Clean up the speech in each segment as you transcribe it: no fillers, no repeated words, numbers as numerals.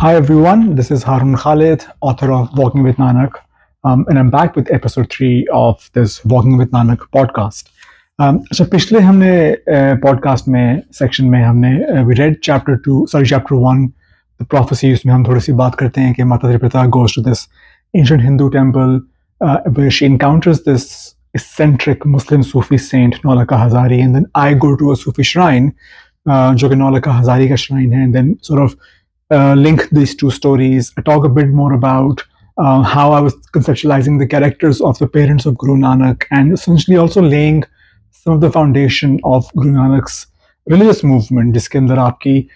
Hi everyone, this is Harun Khalid, author of Walking with Nanak, and I'm back with episode 3 of this Walking with Nanak podcast. अच्छा पिछले हमने podcast में section में हमने we read chapter 1 the prophecy उसमें हम थोड़ी सी बात करते हैं कि माता Tripita goes to this ancient Hindu temple where she encounters this eccentric Muslim Sufi saint Naulaka Hazari, and then I go to a Sufi shrine जो कि Naulaka Hazari का shrine है, and then sort of link these two stories. I talk a bit more about how I was conceptualizing the characters of the parents of Guru Nanak, and essentially also laying some of the foundation of Guru Nanak's religious movement, जिसके अंदर आपकी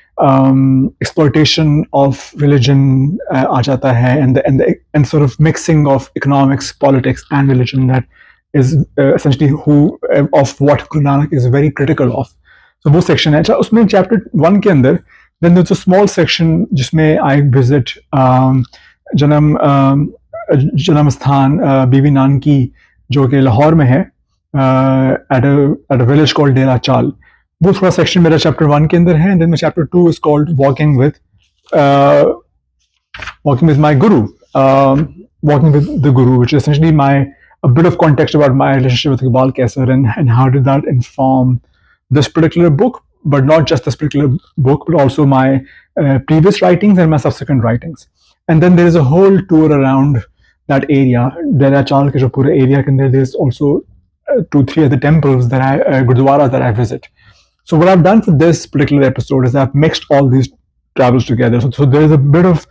exploitation of religion आ जाता है, and sort of mixing of economics, politics, and religion that is essentially of what Guru Nanak is very critical of. So वो section है. अच्छा उसमें chapter 1 के अंदर then there's a small section जिसमें I visit जन्म स्थान बीबी नानकी जो कि लाहौर में है at a village called Dera Chal. वो थोड़ा section मेरा chapter 1 के अंदर है, and then my chapter 2 is called walking with my guru, walking with the guru, which is essentially a bit of context about my relationship with Iqbal Kaisar and how did that inform this particular book, but not just this particular book, but also my previous writings and my subsequent writings. And then there is a whole tour around that area. Dera Chal ke jo pure area ke andar, there's also 2-3 other temples gurdwaras that I visit. So what I've done for this particular episode is I've mixed all these travels together. So there is a bit of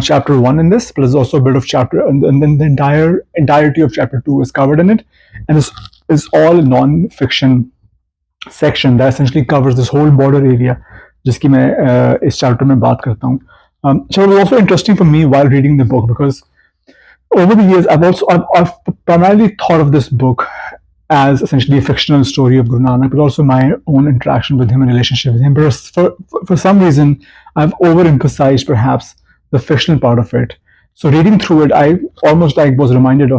chapter 1 in this, but there's also a bit of chapter, and then the entirety of chapter 2 is covered in it, and this is all non-fiction section that essentially covers this whole border area जिसकी मैं इस chapter में बात करता हूँ. So it was also interesting for me while reading the book, because over the years I've primarily thought of this book as essentially a fictional story of Guru Nanak, but also my own interaction with him and relationship with him. But for some reason I've overemphasized perhaps the fictional part of it. So reading through it, I almost was reminded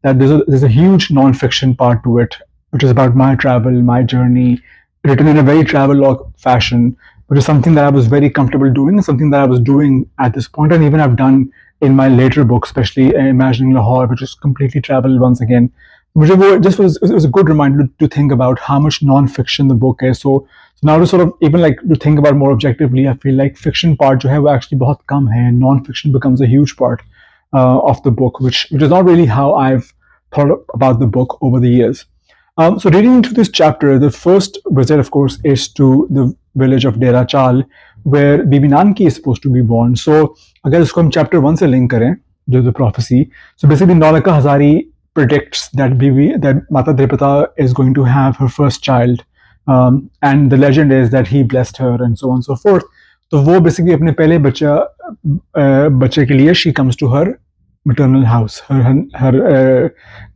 that there's a huge non-fiction part to it, which is about my travel, my journey, written in a very travelogue fashion, which is something that I was very comfortable doing, and something that I was doing at this point, and even I've done in my later books, especially Imagining Lahore, which is completely travel once again. It was a good reminder to think about how much non-fiction the book is. So now to sort of even like to think about more objectively, I feel like fiction part जो है वो actually बहुत कम है, and non-fiction becomes a huge part of the book, which is not really how I've thought about the book over the years. So reading into this chapter, the first visit, of course, is to the village of Dera Chal, where Bibi Nanki is supposed to be born. So अगर इसको हम chapter 1 से link करें, the prophecy, so basically Naulaka Hazari predicts that Mata Tripita is going to have her first child, and the legend is that he blessed her and so on and so forth. तो वो basically अपने पहले बच्चे के लिए she comes to her maternal house, her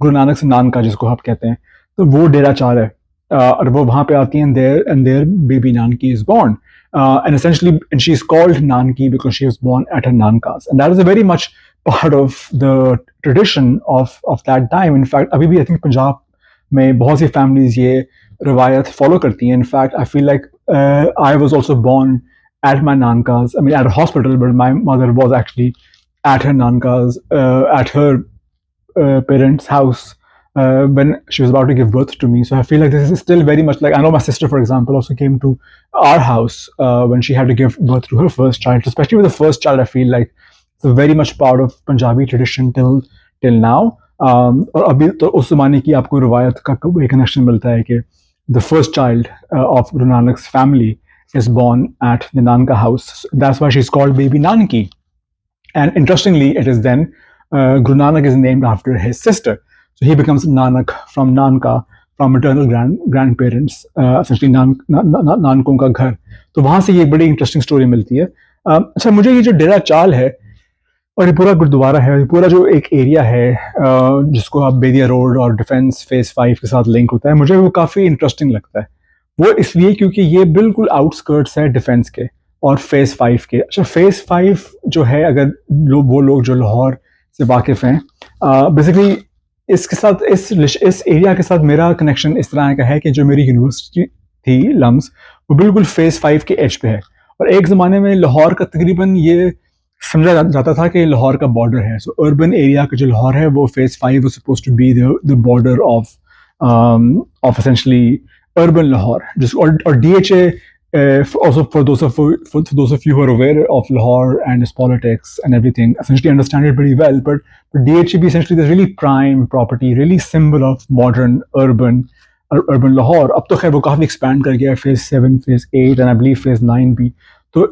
Guru Nanak से नानका जिसको आप कहते हैं, तो वो डेरा चाल है, और वो वहाँ पे आती है, and there baby Nanki is born, and essentially she is called Nanki because she was born at her Nankas, and that is a very much part of the tradition of that time. In fact, अभी भी I think Punjab में बहुत सी families ये रिवायत follow करती हैं. In fact, I feel like I was also born at my Nankas. I mean, at a hospital, but my mother was actually at her Nankas, at her parents' house, when she was about to give birth to me. So I feel like this is still very much like, I know my sister, for example, also came to our house when she had to give birth to her first child. Especially with the first child, I feel like it's very much part of Punjabi tradition till now. और अभी तो उस ज़माने की आपको रिवायत का एक कनेक्शन मिलता है कि the first child of Guru Nanak's family is born at the Nanka house. That's why she's called Baby Nanki. And interestingly, it is then Guru Nanak is named after his sister. So he becomes Nanak from Nanka, from maternal grandparents, essentially नानकों का घर. तो वहाँ से ये एक बड़ी interesting story मिलती है. अच्छा, मुझे ये जो डेरा चाल है और ये पूरा गुरुद्वारा है, ये पूरा जो एक एरिया है जिसको आप बेदिया रोड और डिफेंस फेज 5 के साथ लिंक होता है, मुझे वो काफ़ी इंटरेस्टिंग लगता है. वो इसलिए क्योंकि ये बिल्कुल आउटस्कर्ट्स है डिफेंस के और फेज 5 के. अच्छा, फेज 5 जो है, अगर वो लोग जो लाहौर से वाकिफ़ हैं, बेसिकली इसके साथ इस एरिया के साथ मेरा कनेक्शन इस तरह का है कि जो मेरी यूनिवर्सिटी थी लम्स, वो बिल्कुल फेज 5 के एज पे है, और एक ज़माने में लाहौर का तकरीबन ये समझा जाता था कि लाहौर का बॉर्डर है. सो अर्बन एरिया का जो लाहौर है वो phase 5 was supposed to be the border of essentially urban Lahore. Just or DHA, also for those of you who are aware of Lahore and its politics and everything, essentially understand it pretty well. But DHA be essentially the really prime property, really symbol of modern urban Lahore. अब तो खैर वो काफी expand कर गया, phase 7, phase 8, and I believe phase 9 भी. तो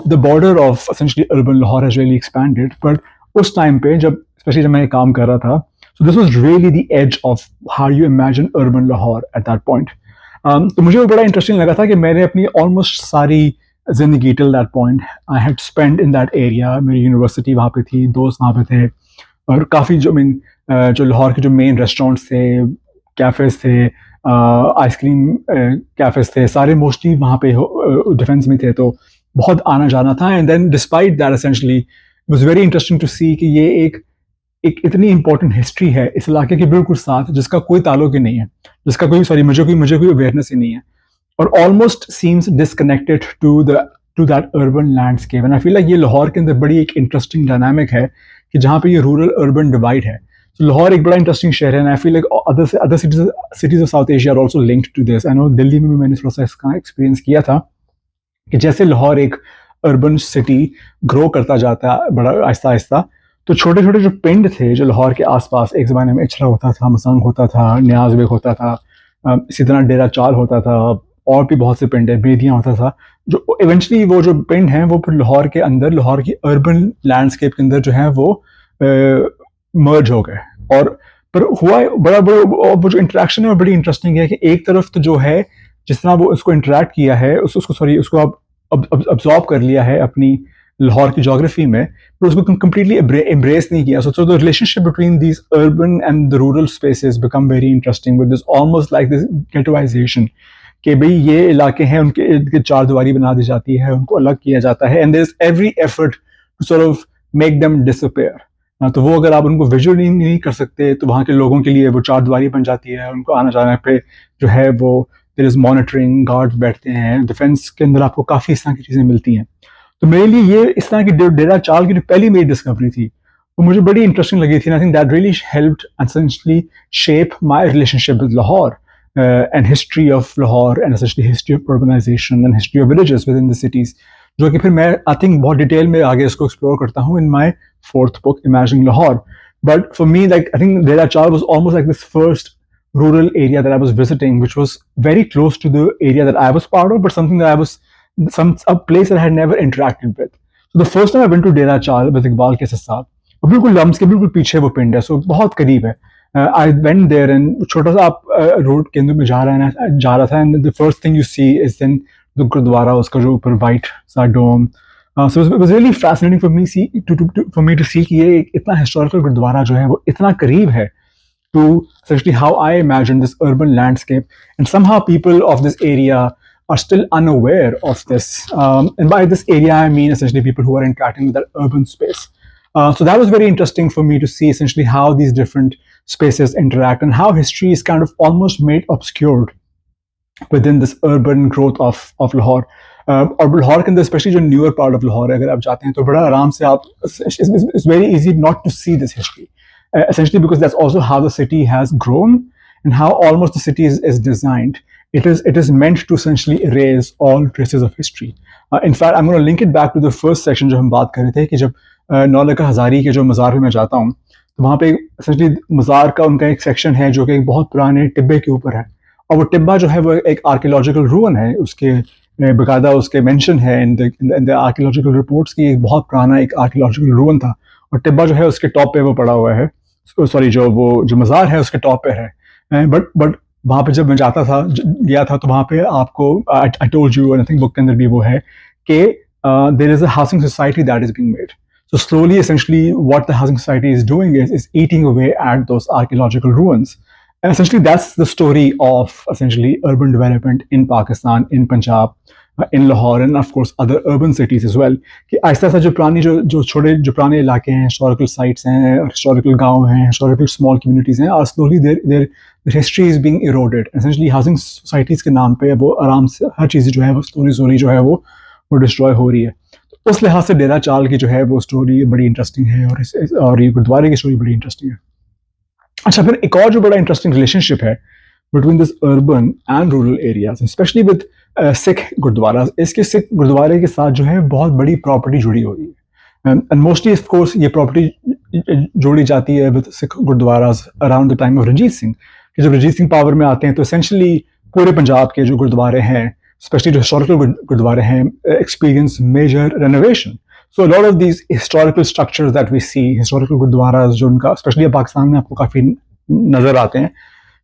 the border of essentially urban Lahore has really expanded. But उस time पे especially जब मैं काम कर रहा था, so this was really the edge of how you imagine urban Lahore at that point. तो मुझे वो बड़ा interesting लगा था कि मैंने अपनी almost सारी ज़िंदगी till that point I had spent in that area. मेरी यूनिवर्सिटी वहाँ पे थी, दोस्त वहाँ पे थे, और काफ़ी जो लाहौर के जो मेन रेस्टोरेंट्स थे, कैफ़ेज़ थे, आइसक्रीम कैफ़ेज़ थे, सारे मोस्टली वहाँ पे डिफेंस में थे, तो बहुत आना जाना था. And then despite that essentially it was very interesting to see कि ये एक इतनी इंपॉर्टेंट हिस्ट्री है इस इलाके के बिल्कुल साथ, जिसका कोई ताल्लुक ही नहीं है, जिसका मुझे कोई अवेयरनेस ही नहीं है, और almost seems disconnected to that urban landscape. And I feel like ये लाहौर के अंदर बड़ी एक इंटरेस्टिंग डायनामिक है कि जहाँ पे ये रूरल अर्बन डिवाइड है. तो लाहौर एक बड़ा इंटरेस्टिंग शहर है, and I feel like other cities of South Asia are also linked to this. I know Delhi में भी मैंने थोड़ा सा इसका एक्सपीरियंस किया था कि जैसे लाहौर एक अर्बन सिटी ग्रो करता जाता है बड़ा आहिस्ता आहिस्ता, तो छोटे छोटे जो पिंड थे जो लाहौर के आसपास, एक ज़माने में इचरा होता था, मसंग होता था, न्याज बेग होता था, इसी तरह डेरा चाल होता था, और भी बहुत से पिंड है, बेदियाँ होता था, जो इवेंचुअली वो जो पिंड हैं वो फिर लाहौर के अंदर, लाहौर की अर्बन लैंडस्केप के अंदर जो है वो मर्ज हो गए. और पर हुआ बड़ा वो जो इंटरेक्शन है वो बड़ी इंटरेस्टिंग है कि एक तरफ तो जो है जिस तरह वो उसको इंटरेक्ट किया है, उसको अब्जॉर्ब कर लिया है अपनी लाहौर की जोग्राफी में, पर उसको completely embrace नहीं किया. So the relationship between these urban and the rural spaces become very interesting with this almost like this ghettoization कि भाई ये इलाके हैं, उनके चार दीवारी बना दी जाती है, उनको अलग किया जाता है, and there is every effort to sort of make them disappear. तो वो अगर आप उनको विजुअली नहीं कर सकते तो वहाँ के लोगों के लिए वो चार दीवारी बन जाती है, उनको आना जाने पे जो है वो there is monitoring, गार्ड्स बैठते हैं, डिफेंस के अंदर आपको काफ़ी इस तरह की चीज़ें मिलती हैं. तो मेरे लिए ये इस तरह की डेरा चाल की जो पहली मेरी डिस्कवरी थी वो मुझे बड़ी इंटरेस्टिंग लगी थी. I think that really helped essentially shape my relationship with Lahore and history of Lahore and essentially history of urbanisation and history of villages within the cities, जो कि फिर मैं आई थिंक बहुत डिटेल में आगे इसको एक्सप्लोर करता हूँ in my 4th book imagining Lahore. But for me like I think Dera Chahal was almost like this first rural area that I was visiting, which was very close to the area that I was part of, but something that I was a place that I had never interacted with. So the first time I went to Dera Chal with Iqbal के साथ, वो बिल्कुल lumps के बिल्कुल पीछे वो पिंड है, so बहुत करीब है. I went there and छोटा सा आप रोड के अंदर में जा रहा था, and the first thing you see is then the gurdwara, उसका जो ऊपर white सा dome. So it was really fascinating for me to see कि ये इतना historical गुरुद्वारा जो है वो इतना करीब है to essentially how I imagine this urban landscape, and somehow people of this area are still unaware of this. And by this area, I mean essentially people who are interacting with that urban space. So that was very interesting for me to see essentially how these different spaces interact and how history is kind of almost made obscured within this urban growth of Lahore. और लाहौर के अंदर specially जो newer part of Lahore है, अगर आप जाते हैं तो बड़ा आराम से आप, it's very easy not to see this history. Essentially because that's also how the city has grown and how almost the city is designed. It is meant to essentially erase all traces of history. In fact, I'm going to link it back to the first section जो हम बात कर रहे थे कि जब नौलखा हज़ारी के जो मज़ार में मैं जाता हूँ तो वहाँ पे essentially मज़ार का उनका एक सेक्शन है जो कि एक बहुत पुराने टिब्बे के ऊपर है, और वो टिब्बा जो है वो एक आर्कियोलॉजिकल रूइन है, उसके बाकायदा उसके मेंशन है इन द आर्कियोलॉजिकल रिपोर्ट्स की एक बहुत पुराना एक आर्कियोलॉजिकल रूइन था, और टिब्बा जो है उसके टॉप पे वो पड़ा हुआ है, सॉरी जो मज़ार है उसके टॉप पे है. बट वहाँ पे जब मैं गया था तो वहाँ पे आपको I told you, I think book के अंदर भी वो है कि there is a housing society that is being made. So slowly, essentially, what the housing society is doing is eating away at those archaeological ruins. And essentially, that's the story of essentially urban development in Pakistan, in Punjab, in Lahore, and of course other urban cities as well. कि ऐसा ऐसा जो पुराने इलाके हैं, historical sites हैं, historical गांव हैं, historical small communities हैं, are slowly they're history is being eroded, essentially housing societies के नाम पे वो आराम से हर चीज़ जो है वो स्टोरी जो है वो डिस्ट्रॉय हो रही है। तो उस लिहाज से डेरा चाल की जो है वो स्टोरी बड़ी इंटरेस्टिंग है, और ये गुरुद्वारे की स्टोरी बड़ी इंटरेस्टिंग है। अच्छा, फिर एक और जो बड़ा इंटरेस्टिंग रिलेशनशिप है between this urban and rural areas, especially with Sikh gurdwara, इसके सिख गुरुद्वारे के साथ जो है बहुत बड़ी प्रॉपर्टी जुड़ी हुई है, एंड मोस्टली ऑफ कोर्स ये प्रॉपर्टी जोड़ी जाती है with Sikh gurdwaras around the time of Ranjit Singh. कि जब रंजीत सिंह पावर में आते हैं तो एसेंशली पूरे पंजाब के जो गुरुद्वारे हैं, स्पेशली जो हिस्टोरिकल गुरुद्वारे हैं, experience major renovation. So lot of these historical structures that we see, historical gurdwaras जो उनका स्पेशली पाकिस्तान में आपको काफ़ी नज़र आते हैं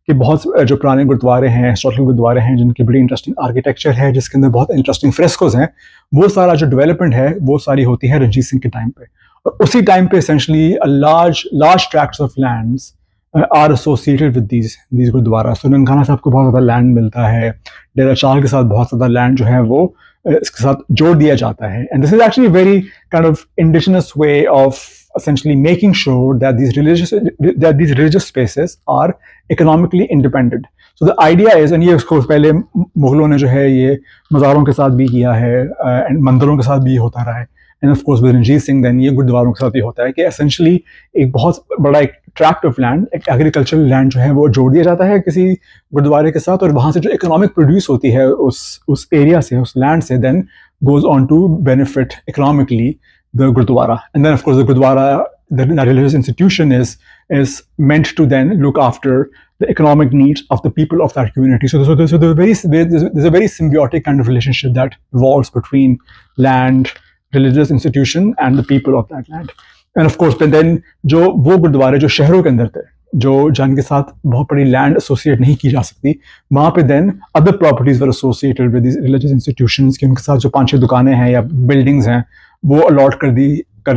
कि बहुत जो पुराने गुरुद्वारे हैं, हिस्टोरिकल गुरुद्वारे हैं, जिनकी बड़ी इंटरेस्टिंग आर्किटेक्चर है, जिसके अंदर बहुत इंटरेस्टिंग फ्रेस्कोज हैं, वो सारा जो डेवलपमेंट है वो सारी होती है रंजीत सिंह के टाइम पे। और उसी टाइम पे essentially large tracts of lands are associated with these gurdwara. So Nankana Sahib को बहुत ज़्यादा लैंड मिलता है, डेरा चाल के साथ बहुत ज़्यादा लैंड जो है वो इसके साथ जोड़ दिया जाता है। And this is actually very kind of indigenous way of essentially making sure that these religious spaces are economically independent. So the idea is, and ये उसको पहले मुगलों ने जो है ये मज़ारों के साथ भी किया है, एंड मंदिरों के साथ भी होता रहा है, and of course with Ranjit Singh then ये गुरुद्वारों के साथ भी होता है कि एसेंशली एक बहुत बड़ा एक ट्रैक्ट ऑफ लैंड, एक एग्रीकल्चरल लैंड जो है वो जोड़ दिया जाता है किसी गुरुद्वारे के साथ, और वहाँ से जो इकोनॉमिक प्रोड्यूस होती है उस एरिया से, उस लैंड से, then goes on to benefit economically the Gurdwara. And then of course the Gurdwara, the religious institution is meant to then look after the economic needs of the people of that community. So there's a very symbiotic kind of relationship that evolves between land, religious institution and the people of that land. And of course then जो वो गुरुद्वारे जो शहरों के अंदर थे, जो जिनके साथ बहुत बड़ी लैंड एसोसिएट नहीं की जा सकती, वहाँ पे then other properties were associated with this religious institutions, कि उनके साथ जो 5-6 दुकानें हैं या बिल्डिंग्स हैं वो अलॉट कर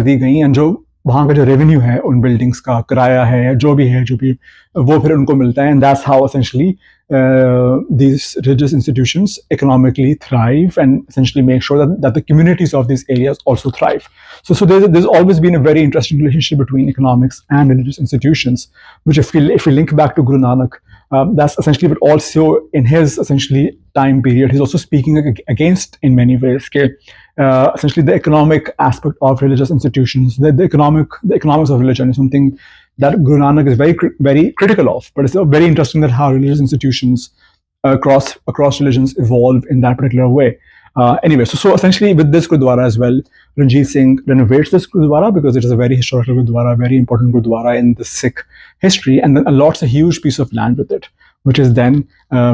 दी गई, एंड जो वहाँ का जो रेवेन्यू है उन बिल्डिंग्स का, किराया है, जो भी वो फिर उनको मिलता है। And that's how essentially these religious institutions economically thrive and essentially make sure that the communities of these areas also thrive. So there's always been a very interesting relationship between economics and religious institutions, which if we link back to Guru Nanak, that's essentially, but also in his essentially time period, he's also speaking against in many ways. Essentially the economic aspect of religious institutions, the economics of religion is something that Guru Nanak is very critical of. But it's very interesting that how religious institutions across religions evolve in that particular way. Anyway, so essentially with this Gurdwara as well, Ranjit Singh renovates this Gurdwara because it is a very historical Gurdwara, very important Gurdwara in the Sikh history, and then allots a huge piece of land with it, which is then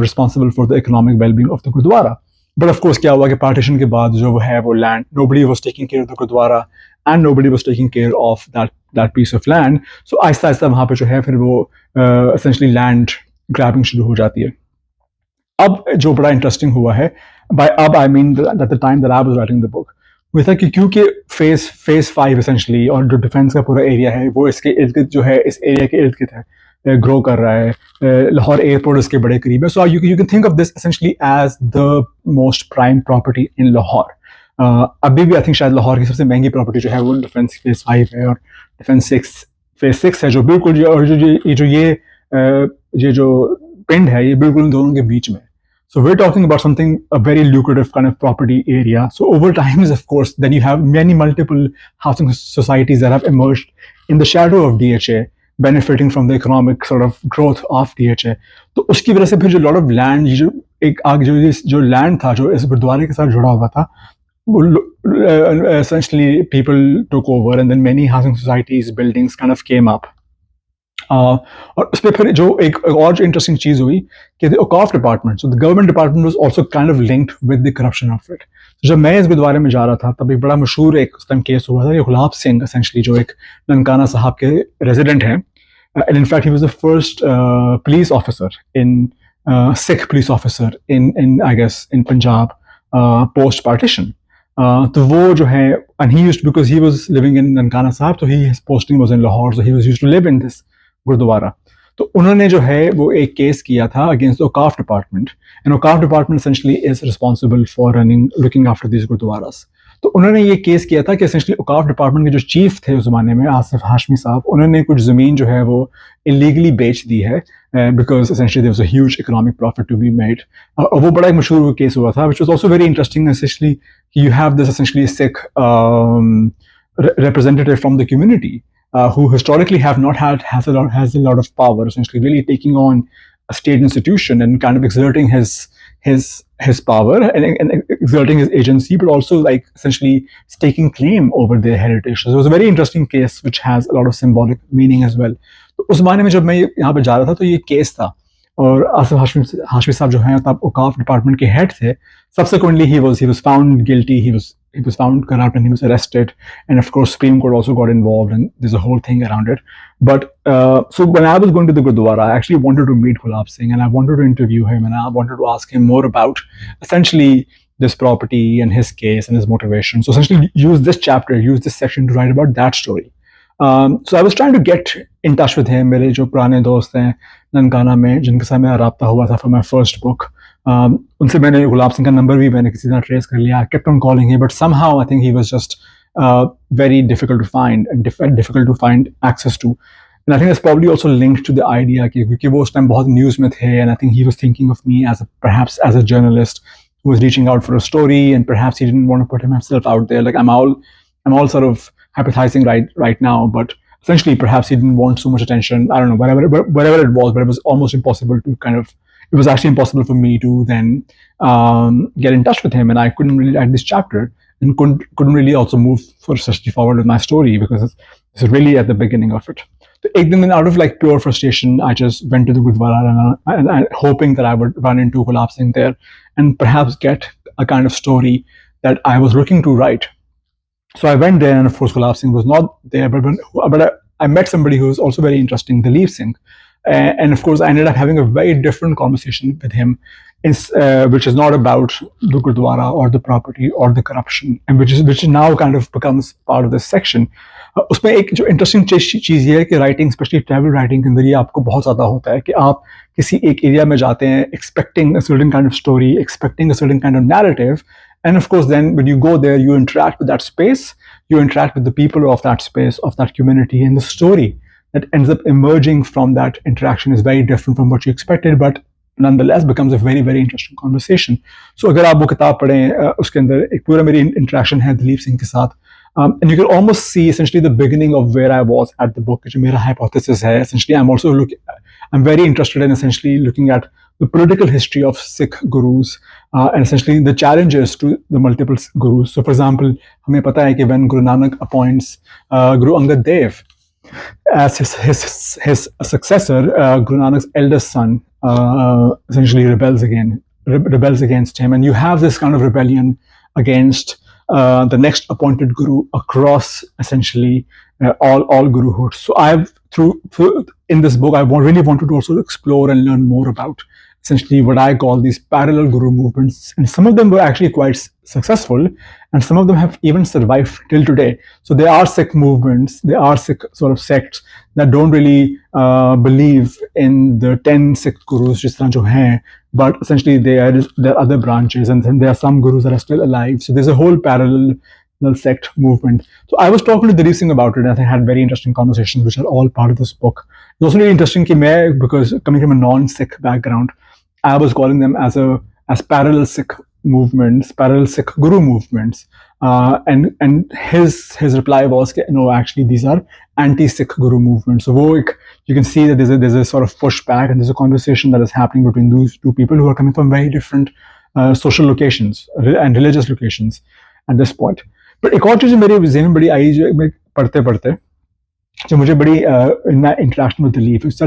responsible for the economic well-being of the Gurdwara. But of course क्या हुआ कि partition के बाद जो है वो land, nobody was taking care of the Gurdwara and nobody was taking care of that piece of land. So Aahista Aahista वहाँ पे जो है फिर वो essentially land grabbing शुरू हो जाती है। अब जो बड़ा इंटरेस्टिंग हुआ है, by अब I mean at the time that I was writing the book, वो था कि क्योंकि फेज 5 essentially और जो डिफेंस का पूरा एरिया है वो इसके इर्द गिर्द जो है, इस एरिया के इर्द गिर्द है, ग्रो कर रहा है, लाहौर एयरपोर्ट इसके बड़े करीब है। So you can think of this essentially as the most prime property in Lahore. अभी भी आई थिंक शायद लाहौर की सबसे महंगी प्रॉपर्टी जो है वो डिफेंस फेज 5 है, और डिफेंस फेज 6 है, जो बिल्कुल ये जो पिंड है ये बिल्कुल दोनों के बीच में। So we're talking about something, a very lucrative kind of property area. So over time, of course, then you have multiple housing societies that have emerged in the shadow of DHA, benefiting from the economic sort of growth of DHA. तो उसकी वजह से फिर जो lot of land, जो land था जो इस गुरुद्वारे के साथ जुड़ा हुआ था, essentially people took over, and then many housing societies, buildings kind of came up. और उस पर फिर जो एक और जो इंटरेस्टिंग चीज़ हुई कि the Auqaf department, so the government department was also kind of linked with the corruption of it. जब मैं इस गुरुद्वारे में जा रहा था तब एक बड़ा मशहूर एक उस टाइम केस हुआ था कि गुलाब सिंह एसेंशली जो एक ननकाना साहब के रेजिडेंट हैं, and in fact he was the first police officer in Sikh police officer in I guess in Punjab post partition. तो वो जो है, and he used, because he was living in Nankana Sahib, तो his posting was in Lahore, so he was used to live in this gurdwara. तो उन्होंने जो है वो एक केस किया था against Auqaf department, and Auqaf department essentially is responsible for looking after these gurdwaras. तो उन्होंने ये केस किया था कि एसेंशली औकाफ डिपार्टमेंट के जो चीफ थे उस ज़माने में, आसिफ हाशमी साहब, उन्होंने कुछ ज़मीन जो है वो इलीगली बेच दी है because essentially there was a huge economic profit to be made. और वो बड़ा एक मशहूर केस हुआ था, which was also very interesting essentially you have this essentially Sikh representative from the community who historically have not has a lot of power, essentially really taking on a state institution and kind of exerting his power and exerting his agency, but also like essentially staking claim over their heritage. So it was a very interesting case which has a lot of symbolic meaning as well. तो उस ज़माने में जब मैं यहाँ पे जा रहा था तो ये केस था, और आसिफ हाशमी साहब जो हैं तब औकाफ डिपार्टमेंट के हेड थे. Subsequently he was found guilty, he was found corrupt, and he was arrested, and of course Supreme Court also got involved, and there's a whole thing around it. But so when I was going to the Gurdwara, I actually wanted to meet Gulab Singh, and I wanted to interview him, and I wanted to ask him more about essentially this property and his case and his motivation. So essentially use this section to write about that story. So I was trying to get in touch with him. मेरे जो पुराने दोस्त हैं ननकाना में, जिनके साथ मेरा राब्ता हुआ था for my first book, उनसे मैंने गुलाब सिंह का नंबर भी मैंने किसी तरह ट्रेस कर लिया. I kept on calling him, but somehow I think he was just very difficult to find and difficult to find access to. And I think that's probably also linked to the idea कि क्योंकि वो उस time बहुत news में थे, and I think he was thinking of me perhaps as a journalist who was reaching out for a story, and perhaps he didn't want to put himself out there. Like I'm all sort of hypothesizing right now, but essentially perhaps he didn't want so much attention. I don't know, whatever it was, but it was almost impossible to it was actually impossible for me to then get in touch with him, and I couldn't really write this chapter, and couldn't really also move forward with my story because it's really at the beginning of it. So ek din, out of like pure frustration, I just went to the Gurdwara and hoping that I would run into Gulab Singh there and perhaps get a kind of story that I was looking to write. So I went there, and of course Gulab Singh was not there, but I met somebody who was also very interesting, Dalip Singh. And of course, I ended up having a very different conversation with him, which is not about the Gurdwara or the property or the corruption, and which now kind of becomes part of this section. उसमें एक जो interesting चीज़ ये है कि writing, specially travel writing के अंदर ये आपको बहुत ज़्यादा होता है कि आप किसी एक एरिया में जाते हैं expecting a certain kind of story, expecting a certain kind of narrative, and of course then when you go there, you interact with that space, you interact with the people of that space, of that community, and the story that ends up emerging from that interaction is very different from what you expected, but nonetheless becomes a very, very interesting conversation. So अगर आप वो किताब पढ़ें, उसके अंदर एक पूरा मेरी interaction है दिलीप सिंह के साथ, and you can almost see essentially the beginning of where I was at the book, which मेरा hypothesis है. Essentially, I'm very interested in essentially looking at the political history of Sikh gurus, and essentially the challenges to the multiple gurus. So for example, हमें पता है कि when Guru Nanak appoints Guru Angad Dev as his successor, Guru Nanak's eldest son essentially rebels against him, and you have this kind of rebellion against the next appointed guru across essentially all guruhood. So I've in this book I really wanted to also explore and learn more about essentially what I call these parallel guru movements, and some of them were actually quite successful, and some of them have even survived till today. So there are Sikh movements, there are Sikh sort of sects that don't really believe in the 10 Sikh gurus just jo hain, but essentially there are other branches, and then there are some gurus that are still alive. So there's a whole parallel sect movement. So I was talking to Dilip Singh about it, and I had very interesting conversations which are all part of this book. It's also really interesting because coming from a non-Sikh background, I was calling them as parallel Sikh movements, parallel Sikh guru movements, and his reply was, no, actually these are anti-Sikh guru movements. So you can see that there's a sort of pushback, and there's a conversation that is happening between those two people who are coming from very different social locations and religious locations at this point. But एक और चीज़ मेरे ज़हन में बड़ी आई जो मैं पढ़ते जो मुझे बड़ी in my interaction with Dilip, it's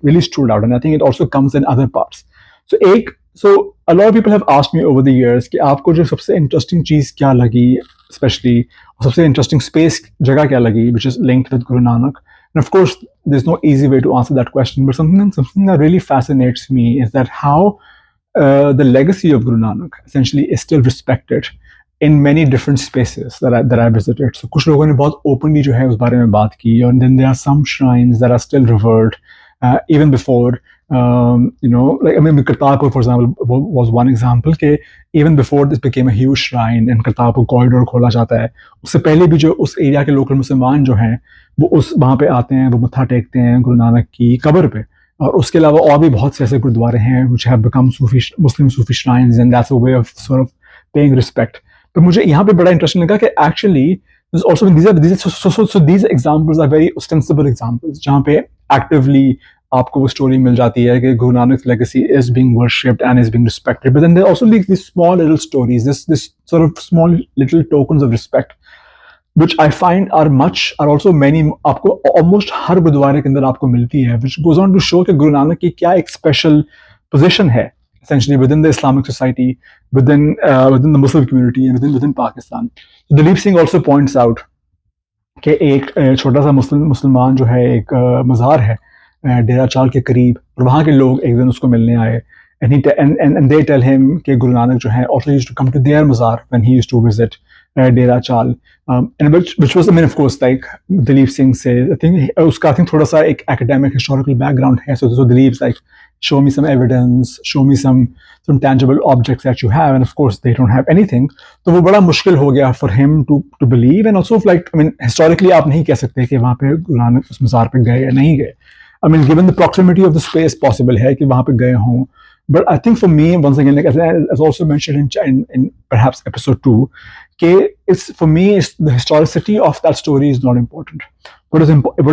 really stood out, and I think it also comes in other parts. So a lot of people have asked me over the years कि आपको जो सबसे interesting चीज़ क्या लगी, especially सबसे interesting space जगह क्या लगी, which is linked with Guru Nanak. And of course, there's no easy way to answer that question, but something that really fascinates me is that how the legacy of Guru Nanak essentially is still respected in many different spaces that I visited. So कुछ लोगों ने बहुत openly जो है उस बारे में बात की, and then there are some shrines that are still revered even before Like, I mean, Kartarpur, for example, was one example कि even before this became a huge shrine and Kartarpur corridor खोला जाता है, उससे पहले भी जो उस area के लोकल मुसलमान जो हैं वो वहाँ पे आते हैं, वो मत्था टेकते हैं गुरु नानक की कब्र पे. और उसके अलावा और भी बहुत से ऐसे गुरुद्वारे हैं which have become Muslim Sufi shrines, and that's a way of sort of paying respect. पर मुझे यहाँ पे बड़ा इंटरेस्टिंग लगा कि actually there's also these examples are very ostensible examples जहाँ पे actively आपको वो स्टोरी मिल जाती है कि गुरु नानक's legacy is being worshipped and is being respected. But then there are also these small little stories, this sort of small little tokens of respect, which I find are also many. आपको almost हर गुरुद्वारे के अंदर आपको मिलती है, which goes on to show कि गुरु नानक की क्या एक special position है essentially within the Islamic society, within the Muslim community, and within Pakistan. So Dalip Singh also points out कि एक छोटा सा मुसलमान जो है एक मज़ार है डेरा चाल के करीब, और वहाँ के लोग एक दिन उसको मिलने आए, and they tell him कि गुरु नानक जो है also used to come to their mazar when he used to visit डेरा चाल, and which was, I mean, of course, like Dalip Singh says, I think थोड़ा सा एक academic historical background है, so Dalip's like, show me some evidence, show me some tangible objects that you have, and of course they don't have anything. तो वो बड़ा मुश्किल हो गया for him to believe, and also like, I mean, historically आप नहीं कह सकते कि वहाँ पे गुरु नानक उस मज़ार पे गए या नहीं गए. I mean, given the proximity of the space, possible है कि वहाँ पे गए हों. But I think for me, once again, like as also mentioned in perhaps episode 2, for me, the historicity of that story is not important. What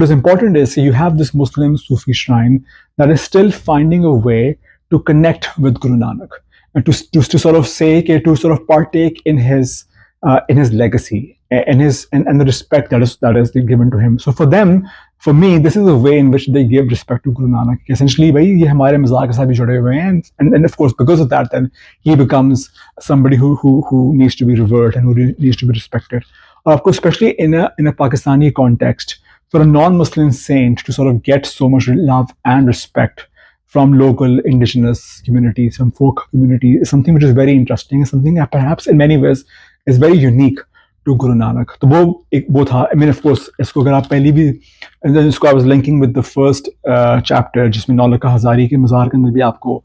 is important is you have this Muslim Sufi shrine that is still finding a way to connect with Guru Nanak and to sort of say, to sort of partake in his legacy and the respect that is given to him. So for me, this is a way in which they give respect to Guru Nanak. Essentially, भाई ये हमारे मज़ार के साथ भी जुड़े हुए हैं, and of course because of that, then he becomes somebody who needs to be revered and who needs to be respected. Of course, especially in a Pakistani context, for a non-Muslim saint to sort of get so much love and respect from local indigenous communities, from folk communities, is something which is very interesting, something that perhaps in many ways is very unique to Guru Nanak. तो वो था. I mean, of course, इसको अगर आप पहली भी, इसको I was linking with the first chapter जिसमें नौलखा हजारी के मज़ार के अंदर भी आपको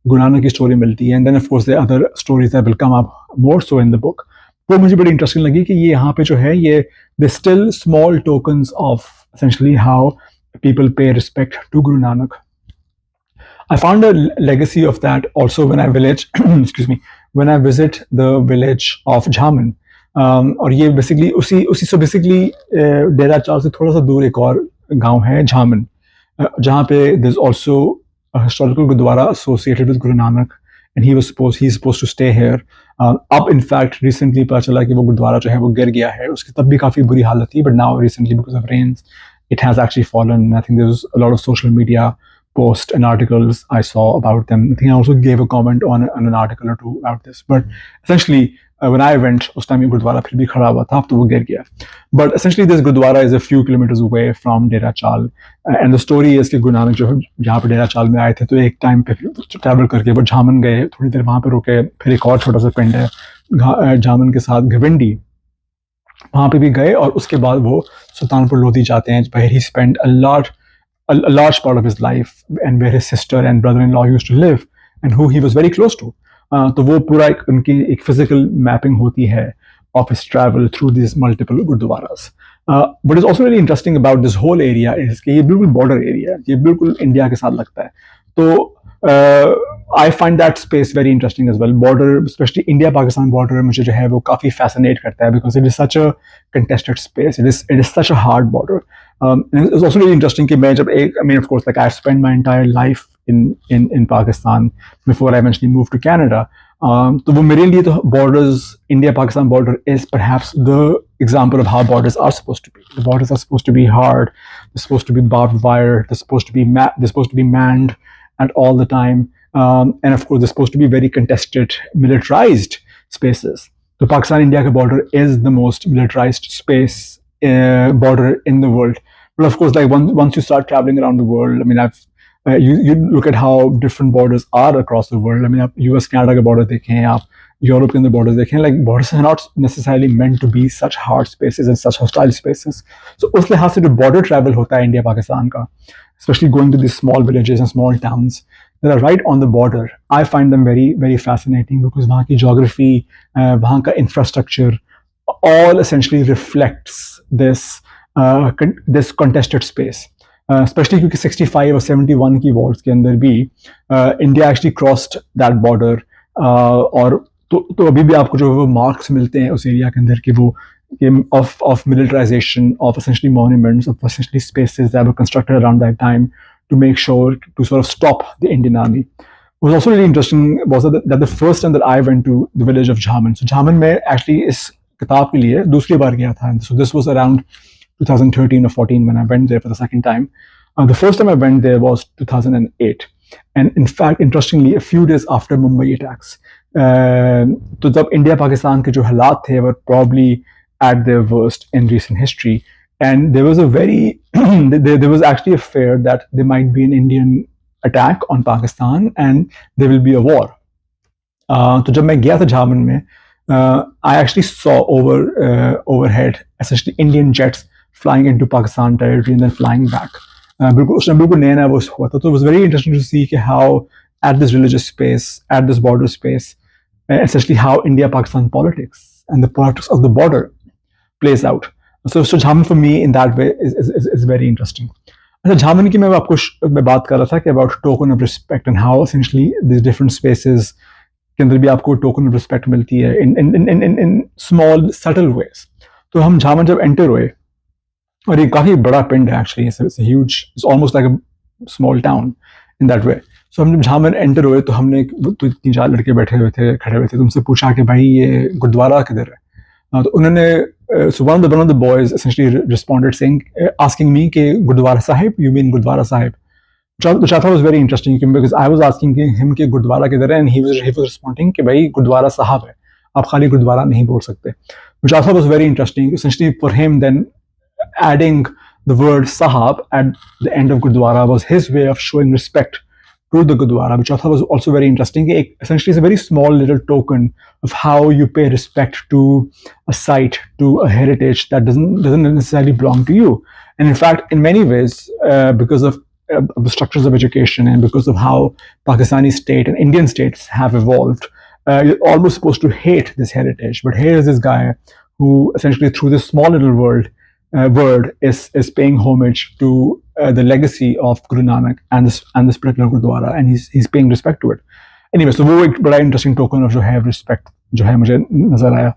गुरु नानक की स्टोरी मिलती है, and then of course there are other stories that will come up more so in the book. वो मुझे बड़ी इंटरेस्टिंग लगी कि ये यहाँ पे जो है ये there's still small tokens of essentially how people pay respect to Guru Nanak. I found a legacy of that also when I visit the village of Jhaman. और ये बेसिकली उसी डेरा चाल से थोड़ा सा दूर एक और गांव है झामन, जहाँ पे there's also a historical gurdwara associated with Guru Nanak, and he's supposed to stay here. अब in fact recently पता चला कि वो गुरुद्वारा जो है वो गिर गया है, उसकी तब भी काफ़ी बुरी हालत थी, but now recently because of rains it has actually fallen. I think there was a lot of social media posts and articles I saw about them. I think I also gave a comment on an article or two about this, but essentially when I went, उस time ये गुरुद्वारा फिर भी खड़ा हुआ था, अब तो वो गिर गया. But essentially this gurdwara is a few kilometers away from डेरा चाल, and the story is कि गुरु नानक जो जहाँ पे डेरा चाल में आए थे, तो एक टाइम पे ट्रैवल करके वो झामन गए, थोड़ी देर वहाँ पे रुके, फिर एक और छोटा सा पिंड है झामन के साथ घविंडी, वहाँ पे भी गए, और उसके बाद वो सुल्तानपुर लोधी जाते हैं, where he spent a large part of his life, and where his sister and brother-in-law used to live and who he was very close to. तो वो पूरा उनकी एक फिजिकल मैपिंग होती है of his travel through these multiple gurdwaras. What is also really interesting about this whole area is कि ये बिल्कुल border area, ये बिल्कुल इंडिया के साथ लगता है. तो I find that space very interesting as well. Border, especially India-Pakistan border, मुझे जो है वो काफ़ी fascinate करता है, because it is such a contested space. It is such a hard border. And it's also really interesting कि मैं जब I mean, of course, like I've spent my entire life in Pakistan before I eventually moved to Canada. तो वो मेरे लिए तो borders, India-Pakistan border is perhaps the example of how borders are supposed to be. The borders are supposed to be hard. They're supposed to be barbed wire. They're supposed to be manned at all the time. And of course, they're supposed to be very contested, militarized spaces. So Pakistan-India border is the most militarized space border in the world. But of course, like once you start traveling around the world, I mean, you look at how different borders are across the world. I mean, US-Canada border देखें, आप Europe के borders देखें, like borders are not necessarily meant to be such hard spaces and such hostile spaces. So उस लिहाज से जो border travel होता है India-Pakistan का, especially going to these small villages and small towns that are right on the border. I find them very, very fascinating because वहाँ की geography, वहाँ का infrastructure, all essentially reflects this contested space. Especially क्योंकि 65 और 71 की wars के अंदर भी India actually crossed that border, और तो अभी भी आपको जो वो marks मिलते हैं उस area के अंदर कि वो of militarization, of essentially monuments, of essentially spaces that were constructed around that time to make sure to sort of stop the Indian army. What was also really interesting was that the first time that I went to the village of Jhaman. So Jhaman में actually इस किताब के लिए दूसरी बार गया था. So this was around 2013 or 14 when I went there for the second time. The first time I went there was 2008. And in fact, interestingly, a few days after Mumbai attacks. तो जब India Pakistan के जो हालात थे were probably at their worst in recent history. And there was there was actually a fear that there might be an Indian attack on Pakistan and there will be a war. तो जब मैं गया था झामन में, I actually saw overhead essentially Indian jets flying into Pakistan territory and then flying back. बिल्कुल नया वो हुआ था. So it was very interesting to see how at this religious space, at this border space, essentially how India-Pakistan politics and the politics of the border plays out. So Jhaman for me in that way is very interesting. अच्छा, Jhaman की मैं बात कर रहा था कि about token of respect and how essentially these different spaces के अंदर भी आपको token of respect मिलती है in small subtle ways. तो हम Jhaman जब enter हुए, और ये काफी बड़ा पिंड है actually, it's a huge, it's almost like a small town in that way. So हम जब Jhaman enter हुए तो हमने 3-4 लड़के बैठे हुए थे, खड़े हुए थे, तुमसे पूछा कि भाई ये गुरुद्वारा किधर है. तो उन्होंने, so one of the boys essentially responded saying, asking me कि Gurdwara Sahib, you mean Gurdwara Sahib? Which I thought was very interesting because I was asking him कि Gurdwara किधर है, and he was responding कि भाई Gurdwara Sahab है, आप खाली Gurdwara नहीं बोल सकते. Which I thought was very interesting. Essentially for him then adding the word Sahab at the end of Gurdwara was his way of showing respect to the Gurdwara, which I thought was also very interesting. Essentially, it's a very small little token of how you pay respect to a site, to a heritage that doesn't necessarily belong to you. And in fact, in many ways, because of the structures of education and because of how Pakistani state and Indian states have evolved, you're almost supposed to hate this heritage. But here is this guy who essentially through this small little word is paying homage to the legacy of Guru Nanak and this particular Gurdwara, and he's paying respect to it. Anyway, so वो एक बड़ा interesting token of जो है respect जो है मुझे नजर आया.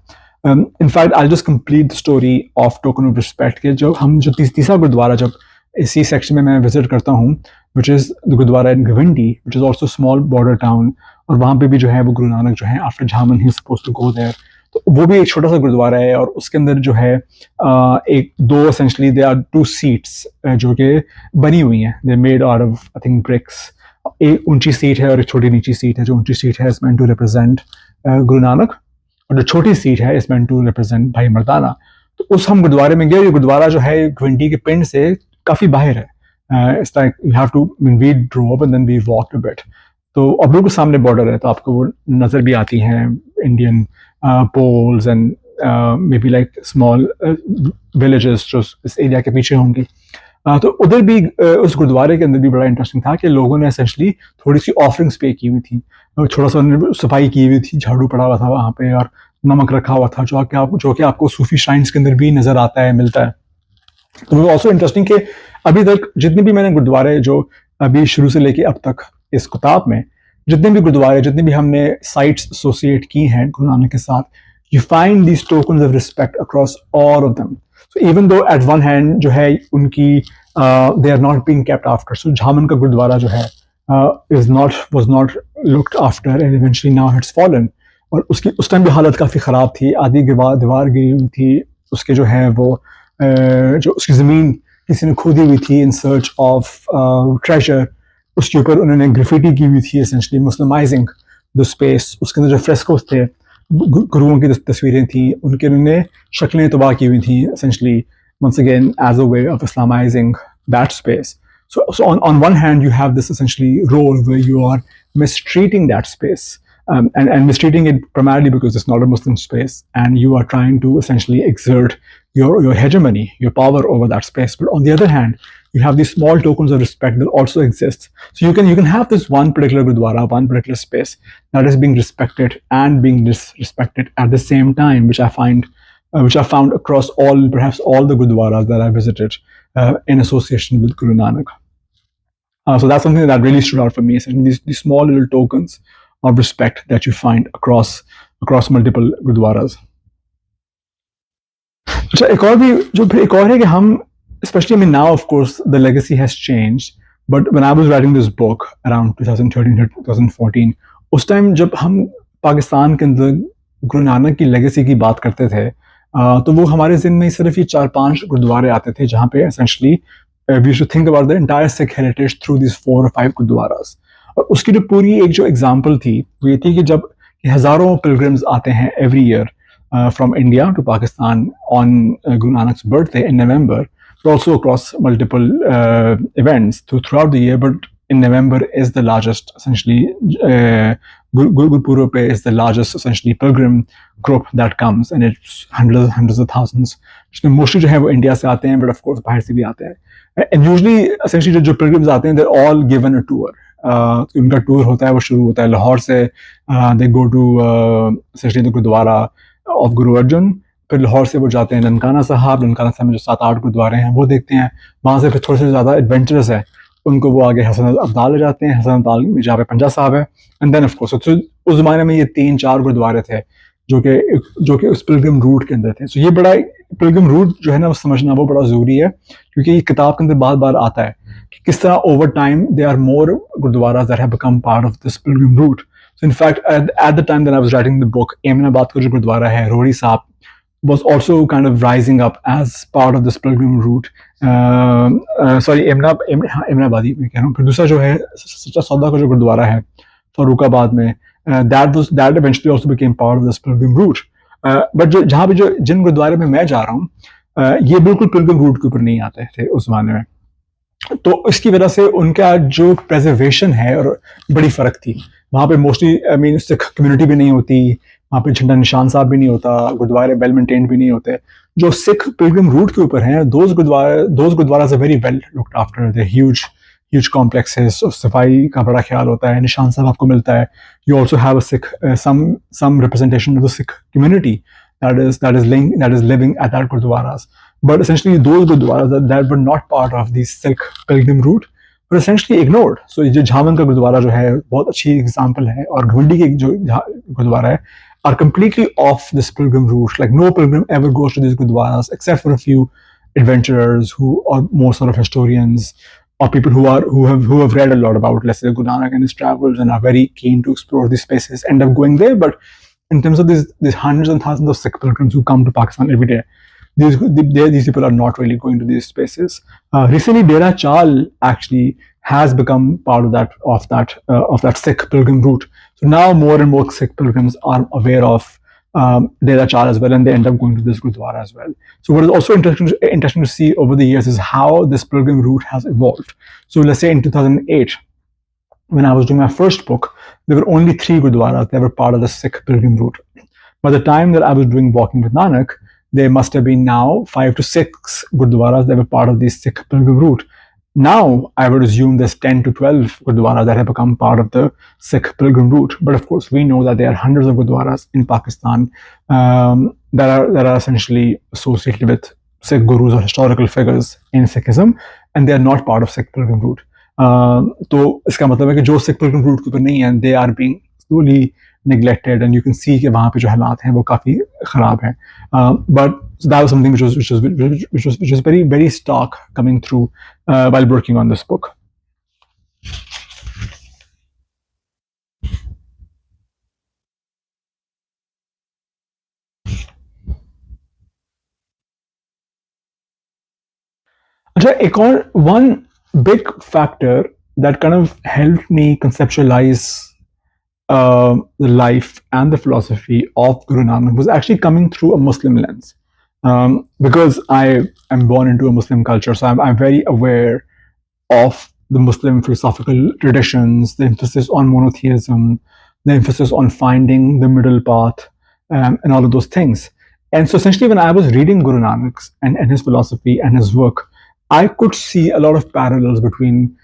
In fact, I'll just complete the story of token of respect के जो तीसरा गुरुद्वारा जब इसी section में मैं visit करता हूँ, which is the Gurdwara in Govindi, which is also a small border town, और वहाँ पे भी जो है वो Guru Nanak जो है after Jhaman he's supposed to go there. तो वो भी एक छोटा सा गुरुद्वारा है और उसके अंदर जो है एक दो essentially there are 2 seats जो कि बनी हुई हैं. They're made out of I think bricks. एक ऊंची सीट है और एक छोटी नीची सीट है. जो ऊंची सीट है is meant to represent Guru Nanak और जो छोटी सीट है is meant to represent भाई मर्दाना. तो उस हम गुरुद्वारे में गए. ये गुरुद्वारा जो है घंटी के पिंड से काफी बाहर है. It's like you have to, I mean, we drove and then we walked a bit. तो अब बिल्कुल सामने बॉर्डर है तो आपको वो नजर भी आती हैं Indian poles and maybe like small villages जो इस एरिया के पीछे होंगी. तो उधर भी उस गुरुद्वारे के अंदर भी बड़ा इंटरेस्टिंग था कि लोगों ने essentially थोड़ी सी ऑफरिंग्स पे की हुई थी, थोड़ा सा सफाई की हुई थी, झाड़ू पड़ा हुआ था वहाँ पे और नमक रखा हुआ था जो कि आपको सूफी श्राइन्स के अंदर भी नजर आता है, मिलता है. तो वो ऑल्सो इंटरेस्टिंग कि अभी तक जितने भी मैंने गुरुद्वारे जो अभी शुरू से लेके अब तक इस किताब में जितने भी गुरुद्वारे जितने भी हमने साइट्स एसोसिएट की हैं गुरु नानक के साथ, you find these tokens of respect across all of them. So even though at one hand जो है उनकी they are not being kept after. So Jhaman का गुरुद्वारा जो है was not looked after and eventually now it's fallen. और उसकी उस time भी हालत काफ़ी ख़राब थी, आधी दीवार गिरी हुई थी, उसके जो है वो जो उसकी ज़मीन किसी ने खोदी हुई थी in search of treasure. उसके ऊपर उन्होंने ग्राफिटी की हुई थी essentially muslimizing the space. उसके अंदर जो फ्रेस्कोस थे, गुरुओं की तस्वीरें थी, उनके उन्होंने शक्लें तबाह की हुई थी essentially once again as a way of Islamizing that space. So on one hand you have this essentially role where you are mistreating that space and mistreating it primarily because it's not a Muslim space and you are trying to essentially exert your hegemony, your power over that space. But on the other hand, you have these small tokens of respect that also exist. So you can have this one particular gurdwara, one particular space that is being respected and being disrespected at the same time, which I found across perhaps all the gurdwaras that I visited in association with Guru Nanak. So that's something that really stood out for me. These small little tokens of respect that you find across multiple gurdwaras. अच्छा एक और भी जो फिर एक और है कि हम especially I mean now of course the legacy has changed, but when I was writing this book around 2013 2014 उस टाइम जब हम पाकिस्तान के अंदर गुरु नानक की लेगेसी की बात करते थे तो वो हमारे ज़हन में सिर्फ ये 4-5 गुरुद्वारे आते थे जहाँ पे essentially we should think about the entire Sikh heritage through these 4 or 5 gurdwaras. और उसकी जो पूरी एक जो एग्जाम्पल थी वो ये थी कि जब हज़ारों पिलग्रिम्स आते हैं every year from India to Pakistan on Guru Nanak's birthday in November, but also across multiple events throughout the year. But in November is the largest, essentially, Gurpurab is the largest, essentially, pilgrim group that comes, and it's hundreds of thousands. Mostly जो है वो India से आते हैं, but of course बाहर से भी आते हैं. And usually, essentially, जो pilgrims आते हैं, they're all given a tour. उनका tour होता है, वो शुरू होता है लाहौर से. They go to essentially the Gurdwara of Guru Arjan, फिर लाहौर से वो जाते हैं ननकाना साहब में जो 7-8 गुरुद्वारे हैं वो देखते हैं. वहाँ से फिर थोड़े से ज़्यादा एडवेंचरस है उनको वो आगे हसन अब्दाल ले जाते हैं, हसन अब्दाल में जहाँ पे पंजा साहब है. एंड देन ऑफ कोर्स उस ज़माने में ये 3-4 गुरुद्वारे थे जो कि उस पिलग्रिम रूट के अंदर थे. सो ये बड़ा पिलग्रिम रूट जो है ना वो समझना वो बड़ा ज़रूरी है क्योंकि ये किताब के अंदर बार बार आता है कि किस तरह over time they are more gurdwaras that have become part of this pilgrim route. So in fact, at the time that I was writing the book, Aminabad ka jo gurdwara hai, Rohri Sahab, was also kind of rising up as part of this pilgrim route. Sorry, Aminabadi मैं कह रहा हूँ. फिर दूसरा जो है सच्चा सौदा का जो गुरुद्वारा है फरूखाबाद में, that eventually also became part of this pilgrim route. But जहाँ पे जिन गुरुद्वारे में मैं जा रहा हूँ ये बिल्कुल pilgrim route के ऊपर नहीं आते थे उस ज़माने में. तो इसकी वजह से उनका जो प्रेजर्वेशन है और बड़ी फ़र्क थी. वहाँ पे mostly I mean Sikh community भी नहीं होती, वहाँ पे झंडा निशान साहब भी नहीं होता, गुरुद्वारे वेल मेंटेन्ड भी नहीं होते. जो सिख पिलग्रिम रूट के ऊपर हैं those gurdwaras are very well looked after. They huge complexes, सफाई का बड़ा ख्याल होता है, निशान साहब आपको मिलता है. You also have a Sikh some representation of the Sikh community that is living at that gurdwaras. But essentially those gurdwaras that were not part of the Sikh pilgrim route were essentially ignored. So जो झावन का गुरुद्वारा जो है बहुत अच्छी example है और घुंडी के जो गुरुद्वारा है are completely off this pilgrim route. Like no pilgrim ever goes to these gurdwaras except for a few adventurers who are more sort of historians or people who have read a lot about, let's say, Guru Nanak and his travels and are very keen to explore these spaces end up going there. But in terms of these hundreds and thousands of Sikh pilgrims who come to Pakistan every day, these people are not really going to these spaces. Recently, Dera Chal actually has become part of that Sikh pilgrim route. So now more and more Sikh pilgrims are aware of Dera Chal as well, and they end up going to this Gurdwara as well. So what is also interesting to see over the years is how this pilgrim route has evolved. So let's say in 2008, when I was doing my first book, there were only 3 Gurdwaras that were part of the Sikh pilgrim route. By the time that I was doing Walking with Nanak, there must have been now 5 to 6 Gurdwaras that were part of the Sikh pilgrim route. Now, I would assume there's 10 to 12 Gurdwaras that have become part of the Sikh pilgrim route. But of course, we know that there are hundreds of Gurdwaras in Pakistan that are essentially associated with Sikh gurus or historical figures in Sikhism, and they are not part of Sikh pilgrim route. तो इसका मतलब है कि जो Sikh Pilgrim root के ऊपर नहीं है, they are being slowly neglected, and you can see कि वहाँ पे जो हालात हैं वो काफ़ी ख़राब हैं. But that was something which was very very stark coming through while working on this book. अच्छा एक और one big factor that kind of helped me conceptualize the life and the philosophy of Guru Nanak was actually coming through a Muslim lens. Because I am born into a Muslim culture, so I'm very aware of the Muslim philosophical traditions, the emphasis on monotheism, the emphasis on finding the middle path, and all of those things. And so essentially when I was reading Guru Nanak's and his philosophy and his work, I could see a lot of parallels between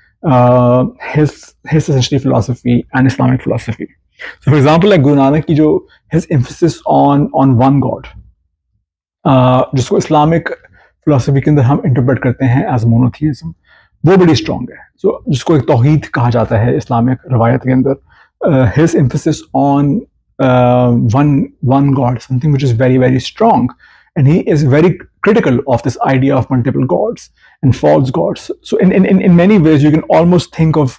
his essentially philosophy and Islamic philosophy. So, for example, like Guru Nanak ki jo his emphasis on one God, जिसको Islamic philosophy के अंदर हम interpret करते हैं as मोनोथियज्म, वो बड़ी strong है. सो जिसको एक तौहीद कहा जाता है इस्लामिक रवायत के अंदर, his emphasis on one God, something which is very very strong, and he is very critical of this idea of multiple gods and false gods. So in many ways you can almost think of,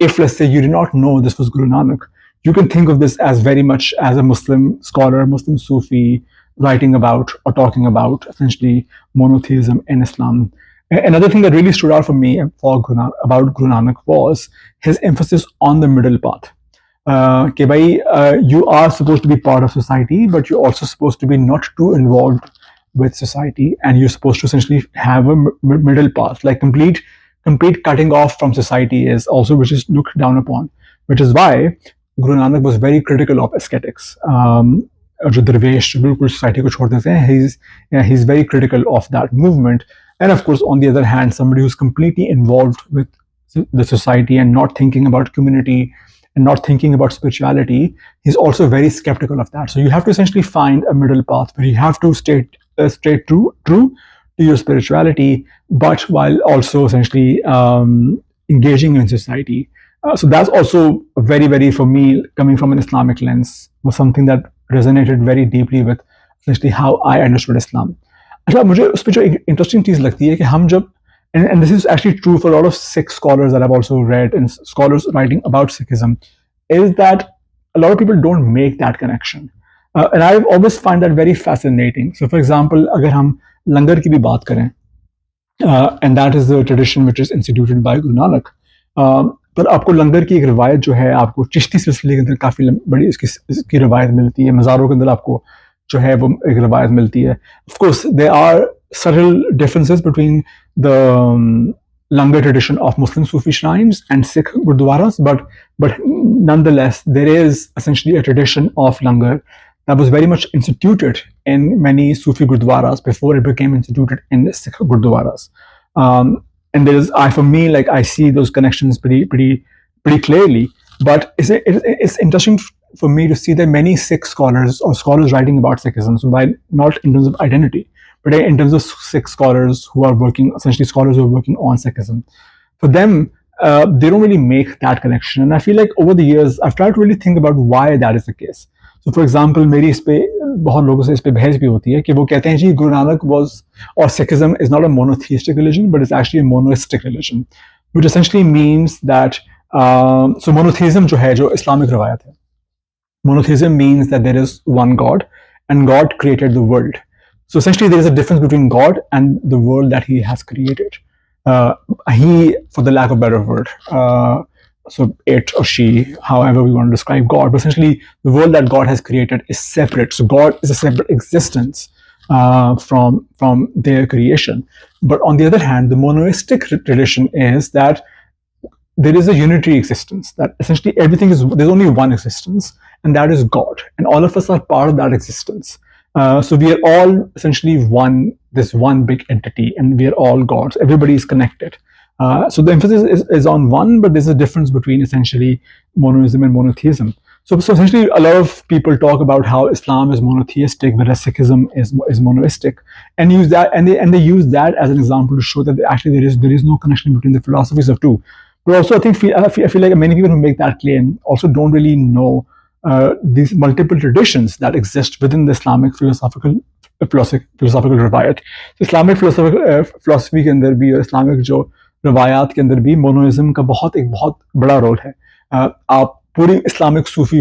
if let's say you did not know this was Guru Nanak, you can think of this as very much as a Muslim scholar, Muslim Sufi, writing about or talking about essentially monotheism in Islam. Another thing that really stood out for me about Guru Nanak was his emphasis on the middle path. कि भाई, you are supposed to be part of society, but you're also supposed to be not too involved with society, and you're supposed to essentially have a middle path. Like complete cutting off from society is also which is looked down upon, which is why Guru Nanak was very critical of aesthetics. जो दरवेश बिल्कुल society को छोड़ देते हैं, he's very critical of that movement. And of course, on the other hand, somebody who's completely involved with the society and not thinking about community and not thinking about spirituality, he's also very skeptical of that. So you have to essentially find a middle path where you have to stay true to your spirituality, but while also essentially engaging in society. So that's also very very, for me, coming from an Islamic lens, was something that resonated very deeply with essentially how I understood Islam. अच्छा, मुझे उस पर जो interesting चीज़ लगती है कि हम जब, and this is actually true for a lot of Sikh scholars that I've also read, and scholars writing about Sikhism, is that a lot of people don't make that connection. And I've always find that very fascinating. So for example, अगर हम लंगर की भी बात करें, and that is the tradition which is instituted by Guru Nanak, पर आपको लंगर की एक रिवायत जो है, आपको चिश्ती सिलसिले के अंदर काफ़ी बड़ी इसकी रिवायत मिलती है. मज़ारों के अंदर आपको जो है वो एक रिवायत मिलती है. Of course, there are subtle differences between the Langar tradition of Muslim Sufi shrines and Sikh gurdwaras, but nonetheless, there is essentially a tradition of Langar that was very much instituted in many Sufi gurdwaras before it became instituted in Sikh gurdwaras. And there is, for me, like I see those connections pretty clearly. But it's interesting for me to see that many Sikh scholars or scholars writing about Sikhism, so by not in terms of identity, but in terms of Sikh scholars who are working, essentially scholars who are working on Sikhism, for them, they don't really make that connection. And I feel like over the years, I've tried to really think about why that is the case. So for example, मेरी इस पे बहुत लोगों से इस पे बहस भी होती है कि वो कहते हैं जी Guru Nanak was, or Sikhism is not a monotheistic religion, but it's actually a monoistic religion, which essentially means that so monotheism जो है, जो इस्लामिक रवायत है, monotheism means that there is one God and God created the world. So essentially there is a difference between God and the world that he has created. He, for the lack of a better word, so it or she, however we want to describe God, but essentially the world that God has created is separate. So God is a separate existence from their creation. But on the other hand, the monoistic tradition is that there is a unitary existence, that essentially everything is, there's only one existence, and that is God, and all of us are part of that existence. So we are all essentially one, this one big entity, and we are all gods. Everybody is connected. So the emphasis is on one, but there's a difference between essentially monoism and monotheism. So essentially, a lot of people talk about how Islam is monotheistic, whereas Sikhism is monoistic, and use that, and they use that as an example to show that actually there is no connection between the philosophies of two. But also, I feel like many people who make that claim also don't really know these multiple traditions that exist within the Islamic philosophical रिवायत. Islamic philosophy के अंदर भी और Islamic जो रवायात के अंदर भी मोनोइज्म का एक बहुत बड़ा रोल है. आप पूरी इस्लामिक सूफी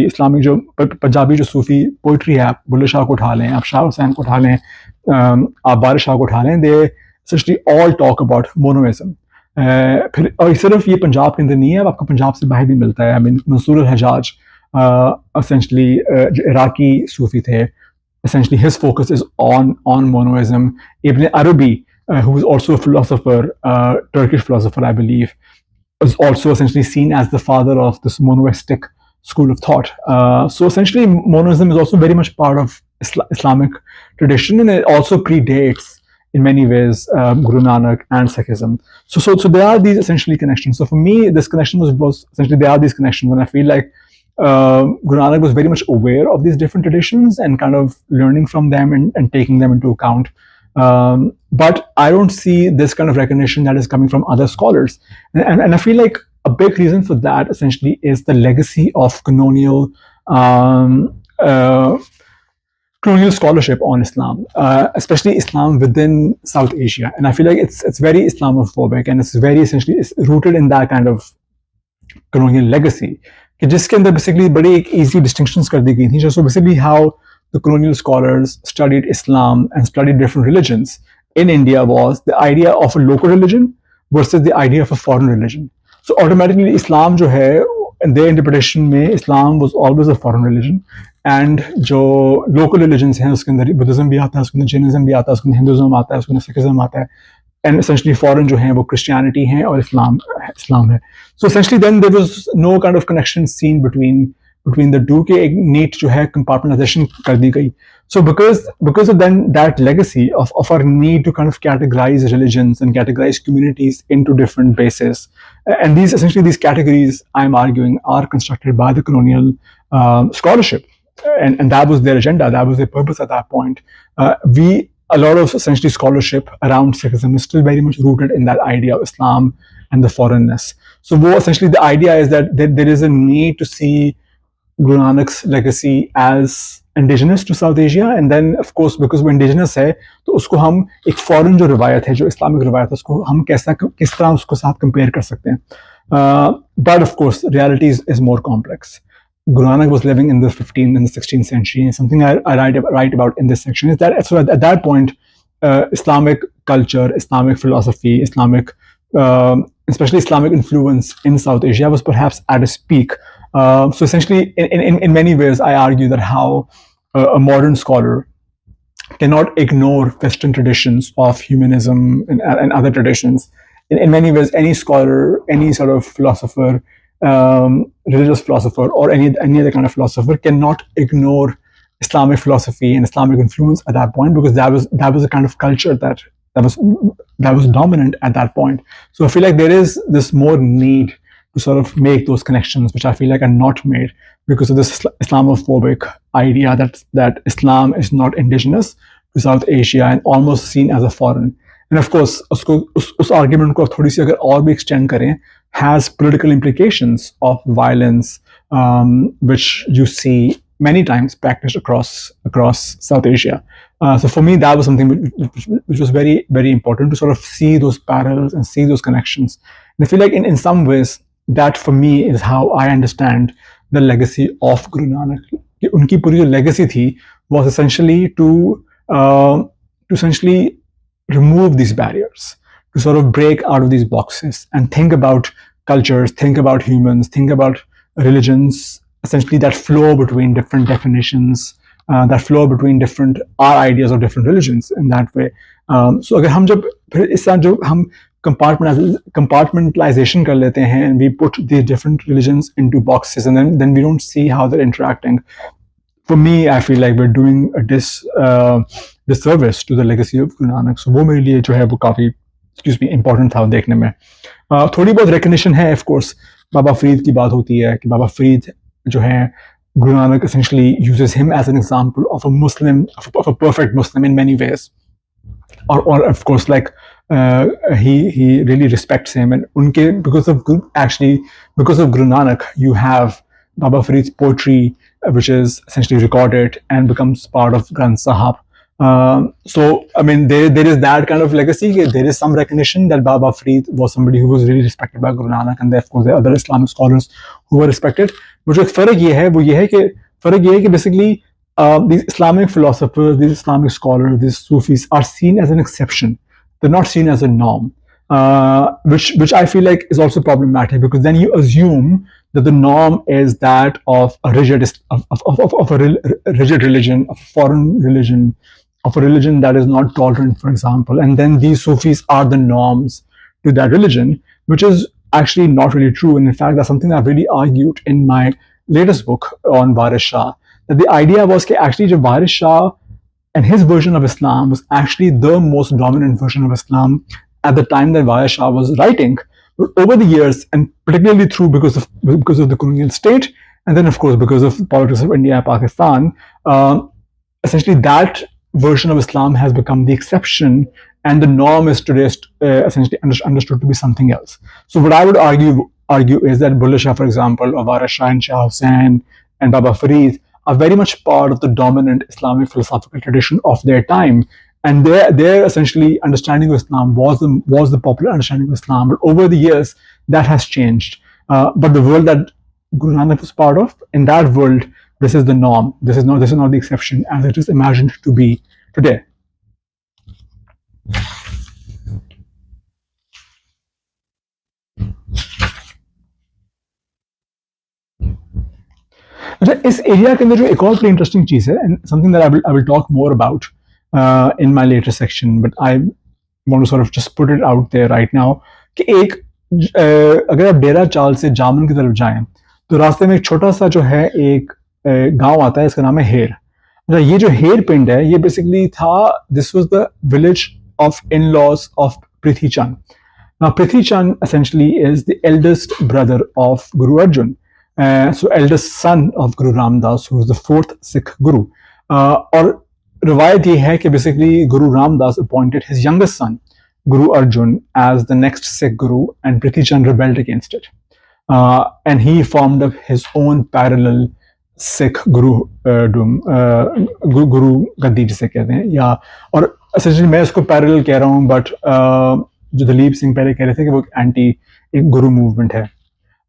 इस्लामिक जो पंजाबी जो सूफी पोइट्री है, आप बुल्ले शाह को उठा लें, आप शाह हुसैन को उठा लें, आप बारिश शाह को उठा लें, दे essentially all talk about monoism. फिर और सिर्फ ये पंजाब के अंदर नहीं है, आपको पंजाब से बाहर भी मिलता है. आई मीन मंसूर अल-हजाज essentially जो इराकी सूफी थे, essentially his focus is on monoism. Ibn Arabi, who is also a philosopher, Turkish philosopher, I believe, is also essentially seen as the father of this monoistic school of thought. So essentially, monoism is also very much part of Islamic tradition, and it also predates in many ways Guru Nanak and Sikhism. So there are these essentially connections. So for me, this connection was essentially, there are these connections, and I feel like Guru Nanak was very much aware of these different traditions and kind of learning from them and taking them into account. But I don't see this kind of recognition that is coming from other scholars. And I feel like a big reason for that essentially is the legacy of colonial scholarship on Islam, especially Islam within South Asia. And I feel like it's very Islamophobic, and it's rooted in that kind of colonial legacy, कि जिसके अंदर basically बड़ी एक easy distinctions कर दी गई थी. So basically how the colonial scholars studied Islam and studied different religions in India was the idea of a local religion versus the idea of a foreign religion. So automatically Islam जो है, in their interpretation में Islam was always a foreign religion, and जो local religions हैं उसके अंदर Buddhism भी आता है, उसके अंदर Jainism भी आता है, उसके अंदर Hinduism आता है, उसके अंदर Sikhism आता है, and essentially foreign जो हैं वो Christianity है और Islam है. So essentially then there was no kind of connection seen between the two, के एक neat जो है compartmentalization कर दी गई. So because of then that legacy of our need to kind of categorize religions and categorize communities into different bases, and these categories, I'm arguing, are constructed by the colonial scholarship, and that was their agenda, that was their purpose at that point. A lot of essentially scholarship around Sikhism is still very much rooted in that idea of Islam and the foreignness. So essentially the idea is that there is a need to see Guru Nanak's legacy as indigenous to South Asia, and then of course because वो indigenous है तो उसको हम एक foreign जो रिवायत है, जो इस्लामिक रिवायत है, उसको हम किस तरह उसको साथ compare कर सकते हैं. But of course reality is more complex. Guru Nanak was living in the 15th and the 16th century, and something I write about in this section is that so at that point Islamic culture, Islamic philosophy, especially Islamic influence in South Asia was perhaps at its peak. So essentially, in many ways, I argue that how a modern scholar cannot ignore Western traditions of humanism and other traditions. In many ways, any scholar, any sort of philosopher, religious philosopher, or any other kind of philosopher cannot ignore Islamic philosophy and Islamic influence at that point, because that was a kind of culture that was dominant at that point. So I feel like there is this more need to sort of make those connections, which I feel like are not made because of this Islamophobic idea that Islam is not indigenous to South Asia and almost seen as a foreign. And of course, us argument को थोड़ी सी अगर और भी extend करें, has political implications of violence, which you see many times practiced across South Asia. So for me, that was something which was very, very important to sort of see those parallels and see those connections. And I feel like in some ways, that for me is how I understand the legacy of Guru Nanak. उनकी पूरी जो legacy थी was essentially to essentially remove these barriers, to sort of break out of these boxes and think about cultures, think about humans, think about religions, essentially that flow between different definitions, that flow between our ideas of different religions in that way. So अगर हम जब फिर इस तरह जो हम compartmentalization कर लेते हैं, and we put these different religions into boxes, and then we don't see how they're interacting. For me, I feel like we're doing a disservice to the legacy of Guru Nanak. So वो मेरे लिए जो है वो काफी important था देखने में. थोड़ी बहुत recognition है, of course. बाबा फरीद की बात होती है कि बाबा फरीद जो है, Guru Nanak essentially uses him as an example of a Muslim, of a perfect Muslim in many ways. Or of course, like he really respects him, and because of Guru Nanak, you have Baba Farid's poetry, which is essentially recorded and becomes part of Granth Sahib. So I mean, there is that kind of legacy. There is some recognition that Baba Farid was somebody who was really respected by Guru Nanak, and of course there are other Islamic scholars who were respected. But जो फर्क ये है कि basically these Islamic philosophers, these Islamic scholars, these Sufis are seen as an exception. They're not seen as a norm, which I feel like is also problematic, because then you assume that the norm is that of a rigid religion, of a foreign religion, of a religion that is not tolerant, for example, and then these Sufis are the norms to that religion, which is actually not really true. And in fact, that's something I've really argued in my latest book on Waris Shah, that the idea was that actually जब वारिस Shah And his version of Islam was actually the most dominant version of Islam at the time that Waya Shah was writing. But over the years, and particularly through because of the colonial state, and then of course because of the politics of India and Pakistan, essentially that version of Islam has become the exception, and the norm is today essentially understood to be something else. So what I would argue is that Bulleh Shah, for example, or Wara Shah and Shah Hussain and Baba Farid are very much part of the dominant Islamic philosophical tradition of their time. And their essentially understanding of Islam was the popular understanding of Islam. But over the years, that has changed. But the world that Guru Nanak was part of, in that world, this is the norm. This is not the exception as it is imagined to be today. अच्छा, इस area के अंदर जो एक और बड़ी interesting चीज है, and something that I will talk more about in my later section, but I want to sort of just put it out there right now कि एक अगर आप डेरा चाल से जामन की तरफ जाएं तो रास्ते में एक छोटा सा जो है एक गांव आता है, इसका नाम है हेर. अच्छा, ये जो हेर पिंड है, ये बेसिकली था, this was the village of in laws of Prithvi Chand. Now Prithvi Chand essentially is the eldest brother of Guru Arjan. So eldest son of Guru Ramdas, who was the fourth Sikh Guru. और रिवायत ये है कि basically Guru Ramdas appointed his youngest son, Guru Arjan, as the next Sikh Guru, and Prithi Chand rebelled against it. And he formed up his own parallel Sikh Guru Guru गद्दी जिसे कहते हैं, या और essentially मैं इसको parallel कह रहा हूँ, but जो दलीप सिंह पहले कह रहे थे कि वो एंटी एक गुरु मूवमेंट है.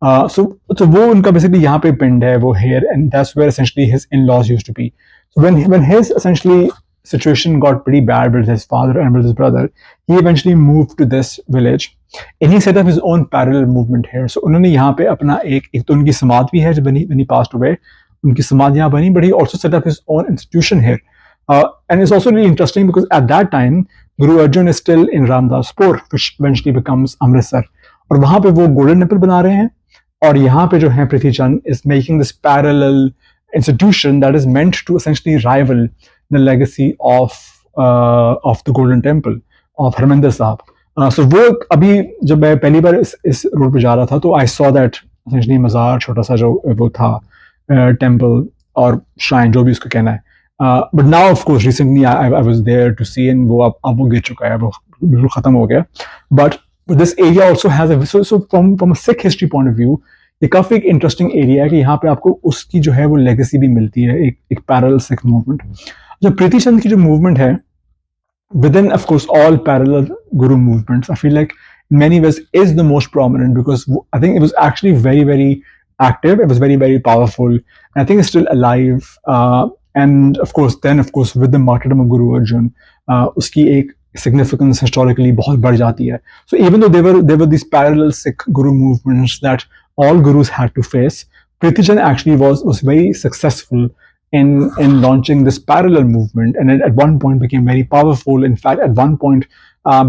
So वो उनका बेसिकली यहाँ पे पिंड है, वो hair, and that's where essentially his in-laws used to be. So when his essentially situation got pretty bad with his father and with his brother, he eventually moved to this village and he set up his own parallel movement here. So उन्होंने यहाँ पे अपना एक तो उनकी समाज भी है, जब when he passed away, उनकी समाज यहाँ बनी, but he also set up his own institution here. And it's also really interesting because at that time, Guru Arjan is still in Ramdaspur, which eventually becomes Amritsar. और वहाँ पे वो golden temple बना रहे हैं, और यहाँ पे जो है पृथ्वी चंद is making this parallel institution that is meant to essentially rival the legacy of the golden temple of Harminder Sahib. So वो अभी जब मैं पहली बार इस रोड पे जा रहा था तो I saw that essentially मज़ार छोटा सा जो वो था temple और shrine जो भी उसको कहना है. But now of course recently I was there to see, and वो अब वो गिर चुका है, वो बिल्कुल ख़त्म हो गया. But this area also has a so from a Sikh history point of view, ये काफ़ी एक इंटरेस्टिंग एरिया है कि यहाँ पे आपको उसकी जो है वो लेगेसी भी मिलती है, एक पैरेलल सिख मूवमेंट. जो प्रीति चंद की जो मूवमेंट है, within of course all parallel Guru movements, I feel like in many ways is the most prominent because I think it was actually very, very active. It was very, very powerful, and I think it's still alive. And of course with the martyrdom of Guru Arjan, उसकी एक significance historically बहुत बढ़ जाती है. So even though there were these parallel Sikh Guru movements that all Gurus had to face, Prithi Chand actually was very successful in launching this parallel movement, and it at one point became very powerful. In fact, at one point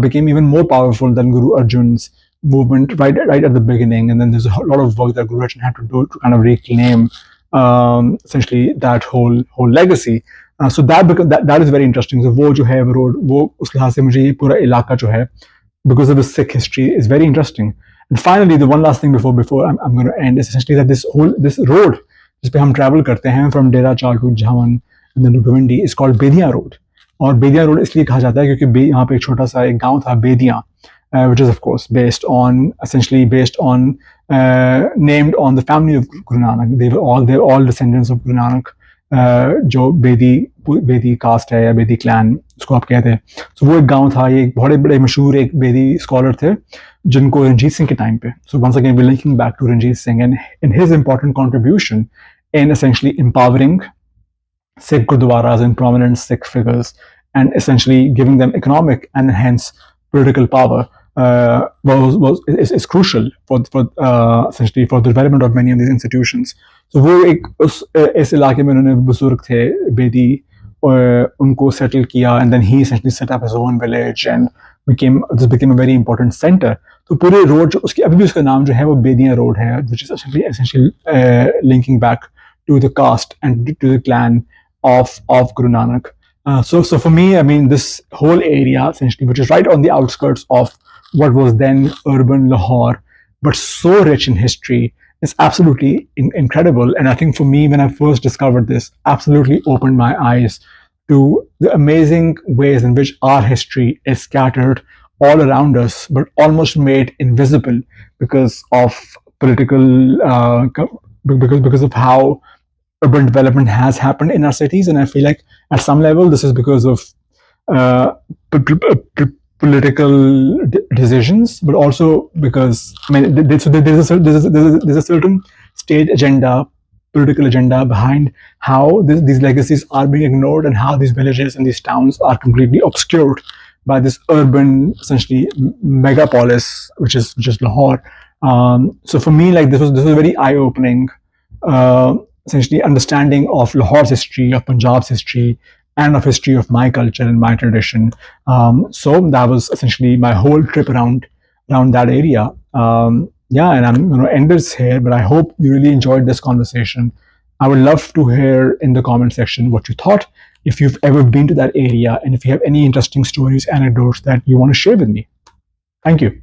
became even more powerful than Guru Arjan's movement right at the beginning. And then there's a lot of work that Guru Arjan had to do to kind of reclaim essentially that whole legacy. So that is very interesting. So वो जो है वो road, वो उस लिहाज से मुझे ये पूरा इलाका जो है, because of the Sikh history, is very interesting. And finally, the one last thing before I'm going to end is essentially that this road जिस पे हम travel करते हैं from Dera Chal to Jhawan and then to Govindi is called Bedia Road. और Bedia Road इसलिए कहा जाता है क्योंकि यहाँ पे एक छोटा सा एक गांव था बेदिया, which is of course based on named on the family of Guru Nanak. They're all descendants of Guru Nanak. जो बेदी कास्ट है या बेदी क्लैन उसको आप कहते हैं. So वो एक गांव था, ये एक बहुत बड़े मशहूर एक बेदी स्कॉलर थे जिनको रंजीत सिंह के टाइम पे. So once again we're linking back to Ranjit Singh and in his important contribution in essentially empowering Sikh gurdwaras and prominent Sikh figures and essentially giving them economic and hence political power is crucial for essentially for the development of many of these institutions. So वो एक इस इलाके में उन्होंने बुजुर्ग थे बेदी उनको settle किया, and then he essentially set up his own village and this became a very important center. तो पूरे रोड जो उसकी अभी भी उसका नाम जो है वो बेदिया रोड है, which is essentially linking back to the caste and to the clan of Guru Nanak. So for me, I mean, this whole area essentially, which is right on the outskirts of what was then urban Lahore, but so rich in history, is absolutely incredible. And I think for me, when I first discovered this, absolutely opened my eyes to the amazing ways in which our history is scattered all around us, but almost made invisible because of political, because of how urban development has happened in our cities. And I feel like at some level, this is because of uh, political decisions, but also because, I mean, so there's a certain state agenda, political agenda behind how these legacies are being ignored and how these villages and these towns are completely obscured by this urban, essentially megapolis, which is Lahore. So for me, like this was a very eye opening, uh, essentially understanding of Lahore's history, of Punjab's history, and of history of my culture and my tradition. So that was essentially my whole trip around that area. Yeah, and I'm going to end this here, but I hope you really enjoyed this conversation. I would love to hear in the comment section what you thought, if you've ever been to that area, and if you have any interesting stories, anecdotes that you want to share with me. Thank you.